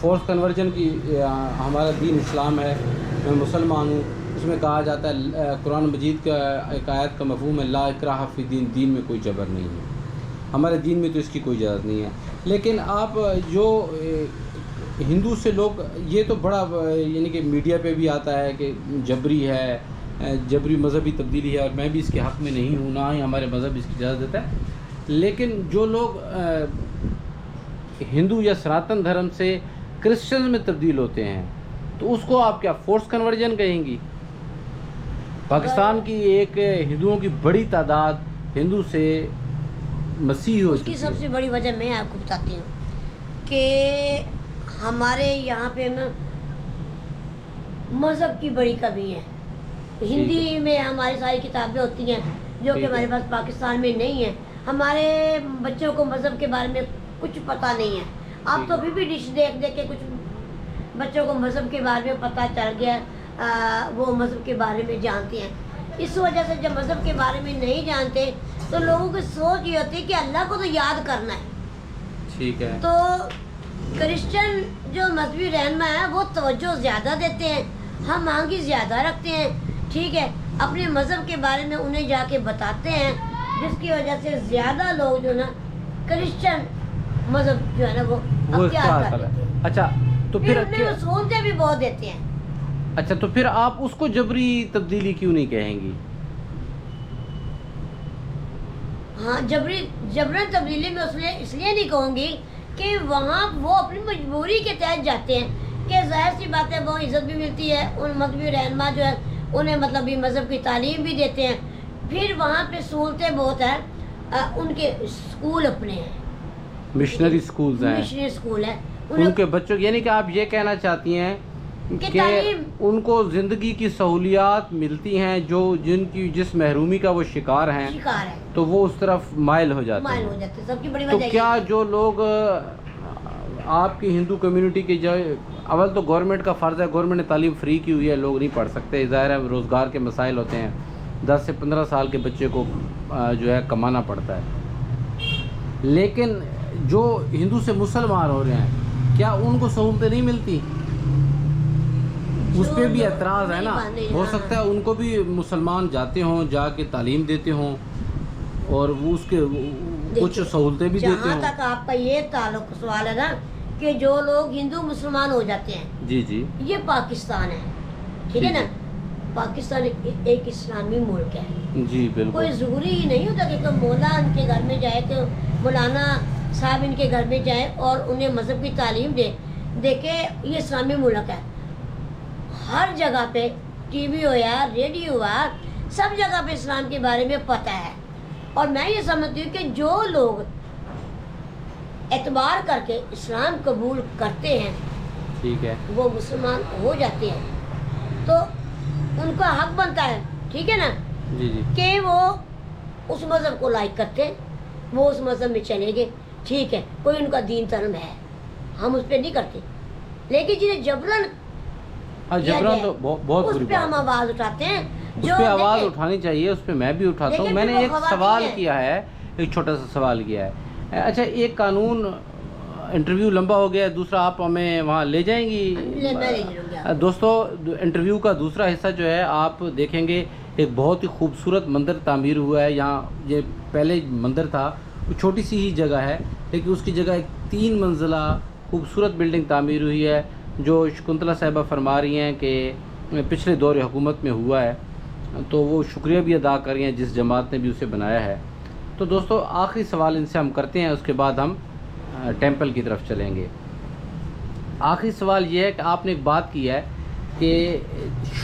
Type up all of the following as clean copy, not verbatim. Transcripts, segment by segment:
Force conversion کی ہمارا دین اسلام ہے، میں مسلمان ہوں، اس میں کہا جاتا ہے قرآن مجید کا ایک آیت کا مفہوم ہے لا اکراہ فی الدین، دین میں کوئی جبر نہیں ہے، ہمارے دین میں تو اس کی کوئی اجازت نہیں ہے۔ لیکن آپ جو ہندو سے لوگ، یہ تو بڑا یعنی کہ میڈیا پہ بھی آتا ہے کہ جبری ہے، جبری مذہبی تبدیلی ہے، اور میں بھی اس کے حق میں نہیں ہوں، نہ ہی ہمارے مذہب اس کی اجازت دیتا ہے۔ لیکن جو لوگ ہندو یا سناتن دھرم سے کرسچن میں تبدیل ہوتے ہیں تو اس کو آپ کیا فورس کنورژن کہیں گی؟ پاکستان کی ایک ہندوؤں کی بڑی تعداد ہندو سے مسیحی ہو اس کی چکی سب ہے۔ سے بڑی وجہ میں آپ کو بتاتی ہوں کہ ہمارے یہاں پہ نا مذہب کی بڑی کمی ہے۔ ہندی میں ہماری ساری کتابیں ہوتی ہیں جو کہ ہمارے پاس پاکستان میں نہیں ہیں۔ ہمارے بچوں کو مذہب کے بارے میں کچھ پتہ نہیں ہے۔ آپ تو ابھی بھی ڈش دیکھ کے کچھ بچوں کو مذہب کے بارے میں پتہ چل گیا، وہ مذہب کے بارے میں جانتے ہیں۔ اس وجہ سے جب مذہب کے بارے میں نہیں جانتے تو لوگوں کی سوچ یہ ہوتی ہے کہ اللہ کو تو یاد کرنا ہے۔ ٹھیک ہے، تو کرسچن جو مذہبی رہنما ہیں وہ توجہ زیادہ دیتے ہیں، ہم آنگی زیادہ رکھتے ہیں، ٹھیک ہے، اپنے مذہب کے بارے میں انہیں جا کے بتاتے ہیں، جس کی وجہ سے زیادہ لوگ جو نا کرسچن مذہب جو ہے نا وہ اختیار کر لیتے ہیں۔ اچھا تو پھر پھر ان میں سہولتیں بھی بہت دیتے ہیں۔ اچھا تو پھر آپ اس کو جبری تبدیلی کیوں نہیں کہیں گی؟ ہاں، جبرن تبدیلی میں اس لیے نہیں کہوں گی کہ وہاں وہ اپنی مجبوری کے تحت جاتے ہیں کہ ظاہر سی بات ہے وہ عزت بھی ملتی ہے، ان مذہبی رہنما جو ہے انہیں مطلب بھی مذہب کی تعلیم بھی دیتے ہیں، پھر وہاں پہ سہولتیں بہت ہیں، ان کے اسکول اپنے ہیں، مشنری اسکولز ہیں، مشنری اسکول ہے، ان کے بچوں، یعنی کہ آپ یہ کہنا چاہتی ہیں کہ تعلیم ان کو زندگی کی سہولیات ملتی ہیں جس محرومی کا وہ شکار ہیں شکار ہے، تو وہ اس طرف مائل ہو جاتے مائل ہیں۔ ہو جاتے ہیں۔ سب کی بڑی تو وجہ کیا یہ ہے۔ جو لوگ آپ کی ہندو کمیونٹی کے جو اول تو گورنمنٹ کا فرض ہے، گورنمنٹ نے تعلیم فری کی ہوئی ہے، لوگ نہیں پڑھ سکتے، ظاہر ہے روزگار کے مسائل ہوتے ہیں، 10 سے 15 سال کے بچے کو جو ہے کمانا پڑتا ہے، لیکن جو ہندو سے مسلمان ہو رہے ہیں کیا ان کو سہولتیں نہیں ملتی؟ اس پہ بھی اعتراض ہے نا، ہو سکتا ہے ان کو بھی مسلمان جاتے ہوں، جا کے تعلیم دیتے ہوں اور وہ اس کے کچھ سہولتیں بھی دیتے جہاں ہوں۔ تک آپ کا یہ تعلق سوال ہے نا کہ جو لوگ ہندو مسلمان ہو جاتے ہیں، جی جی یہ پاکستان ہے، ٹھیک ہے نا، پاکستان ایک اسلامی ملک ہے، جی بالکل، کوئی ضروری ہی نہیں ہوتا کہ کوئی مولا ان کے گھر میں جائے، کہ مولانا صاحب ان کے گھر میں جائے اور انہیں مذہب کی تعلیم دے۔ دیکھیں یہ اسلامی ملک ہے، ہر جگہ پہ ٹی وی ہو یا ریڈیو ہوا، سب جگہ پہ اسلام کے بارے میں پتہ ہے، اور میں یہ سمجھتی ہوں کہ جو لوگ اعتبار کر کے اسلام قبول کرتے ہیں ٹھیک ہے، وہ مسلمان ہو جاتے ہیں، تو ان کا حق بنتا ہے، ٹھیک ہے نا، جی جی کہ وہ اس مذہب کو لائک کرتے ہیں، وہ اس مذہب میں چلیں گے، ٹھیک ہے، کوئی ان کا دین دھرم ہے، ہم اس پہ نہیں کرتے، لیکن جنہیں جبرن جبران تو بہت اس بری پہ ہم بات ہے، آواز اٹھاتے ہیں، اس جو پہ آواز دیکھیں، اٹھانی چاہیے، اس پہ میں بھی اٹھاتا ہوں۔ لیکن میں پھر نے وہ ایک خواتین سوال ہیں۔ کیا ہے، ایک چھوٹا سا سوال کیا ہے، اچھا ایک قانون انٹرویو لمبا ہو گیا ہے، دوسرا آپ ہمیں وہاں لے جائیں گی؟ میں لے جاؤں گی۔ دوستو انٹرویو کا دوسرا حصہ جو ہے آپ دیکھیں گے، ایک بہت ہی خوبصورت مندر تعمیر ہوا ہے یہاں، یہ پہلے مندر تھا، وہ چھوٹی سی ہی جگہ ہے لیکن اس کی جگہ ایک 3 منزلہ خوبصورت بلڈنگ تعمیر ہوئی ہے، جو شکنتلا صاحبہ فرما رہی ہیں کہ پچھلے دور حکومت میں ہوا ہے، تو وہ شکریہ بھی ادا کر رہی ہیں جس جماعت نے بھی اسے بنایا ہے۔ تو دوستو آخری سوال ان سے ہم کرتے ہیں، اس کے بعد ہم ٹیمپل کی طرف چلیں گے۔ آخری سوال یہ ہے کہ آپ نے ایک بات کی ہے کہ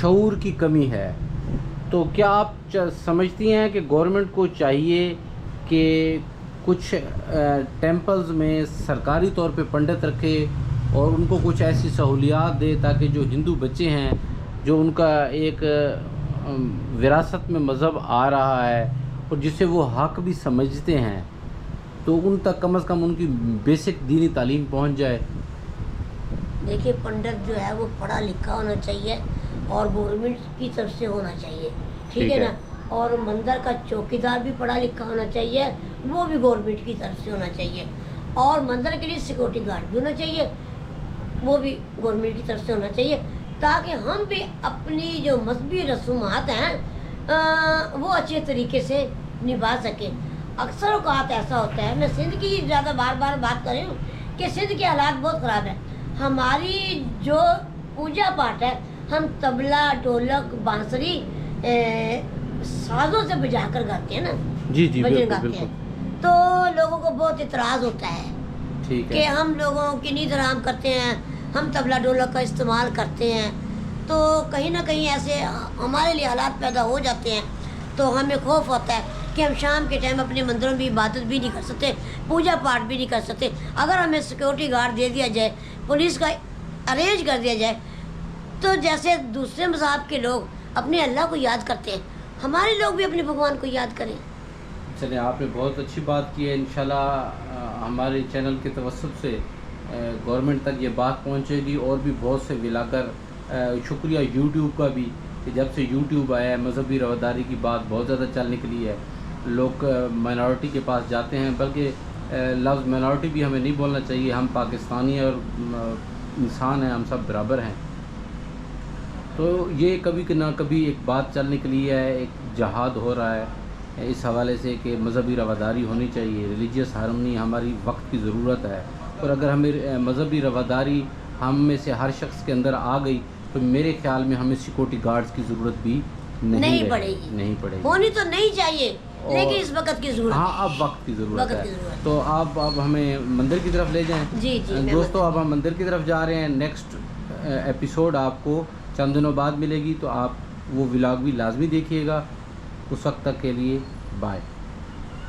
شعور کی کمی ہے، تو کیا آپ سمجھتی ہیں کہ گورنمنٹ کو چاہیے کہ کچھ ٹیمپلز میں سرکاری طور پہ پنڈت رکھے اور ان کو کچھ ایسی سہولیات دے تاکہ جو ہندو بچے ہیں، جو ان کا ایک وراثت میں مذہب آ رہا ہے اور جسے وہ حق بھی سمجھتے ہیں، تو ان تک کم از کم ان کی بیسک دینی تعلیم پہنچ جائے؟ دیکھیے پنڈت جو ہے وہ پڑھا لکھا ہونا چاہیے اور گورنمنٹ کی طرف سے ہونا چاہیے، ٹھیک ہے نا، اور مندر کا چوکیدار بھی پڑھا لکھا ہونا چاہیے، وہ بھی گورنمنٹ کی طرف سے ہونا چاہیے، اور مندر کے لیے سیکورٹی گارڈ بھی ہونا چاہیے، وہ بھی گورنمنٹ کی طرف سے ہونا چاہیے تاکہ ہم بھی اپنی جو مذہبی رسومات ہیں وہ اچھے طریقے سے نبھا سکیں. اکثر اوقات ایسا ہوتا ہے, میں سندھ کی زیادہ بار بار بات کر رہی ہوں کہ سندھ کے حالات بہت خراب ہیں. ہماری جو پوجا پاٹ ہے ہم طبلہ ڈھولک بانسری سازوں سے بجا کر گاتے ہیں نا, جی جی بجن بالکل گاتے بالکل ہیں, تو لوگوں کو بہت اعتراض ہوتا ہے ٹھیک کہ ہے. ہم لوگوں کی نیند حرام کرتے ہیں, ہم طبلہ ڈھولک کا استعمال کرتے ہیں. تو کہیں نہ کہیں ایسے ہمارے لیے حالات پیدا ہو جاتے ہیں تو ہمیں خوف ہوتا ہے کہ ہم شام کے ٹائم اپنے مندروں میں عبادت بھی نہیں کر سکتے, پوجا پاٹ بھی نہیں کر سکتے. اگر ہمیں سیکورٹی گارڈ دے دیا جائے, پولیس کا ارینج کر دیا جائے, تو جیسے دوسرے مذہب کے لوگ اپنے اللہ کو یاد کرتے ہیں, ہمارے لوگ بھی اپنے بھگوان کو یاد کریں. چلیں, آپ نے بہت اچھی بات کی ہے. انشاءاللہ ہمارے چینل کے توسط سے گورنمنٹ تک یہ بات پہنچے گی, اور بھی بہت سے ولاگر. شکریہ یوٹیوب کا بھی کہ جب سے یوٹیوب آیا ہے مذہبی رواداری کی بات بہت زیادہ چل نکلی ہے. لوگ مائنورٹی کے پاس جاتے ہیں, بلکہ لفظ مائنورٹی بھی ہمیں نہیں بولنا چاہیے. ہم پاکستانی اور انسان ہیں, ہم سب برابر ہیں. تو یہ کبھی نہ کبھی ایک بات چل نکلی ہے, ایک جہاد ہو رہا ہے اس حوالے سے کہ مذہبی رواداری ہونی چاہیے. ریلیجیس ہارمنی ہماری وقت کی ضرورت ہے, اور اگر ہمیں مذہبی رواداری ہم میں سے ہر شخص کے اندر آ گئی تو میرے خیال میں ہمیں سیکورٹی گارڈز کی ضرورت بھی نہیں پڑے گی. نہیں پڑے گی. ہونی تو نہیں چاہیے لیکن اس وقت کی ضرورت ہاں, ہے. اب وقت کی ضرورت ہے. ضرورت. تو آپ اب ہمیں مندر کی طرف لے جائیں. جی جی دوستو, اب ہم مندر کی طرف جا رہے ہیں. نیکسٹ ایپیسوڈ آپ کو چند دنوں بعد ملے گی, تو آپ وہ ولاگ بھی لازمی دیکھیے گا. اس وقت تک کے لیے بائے.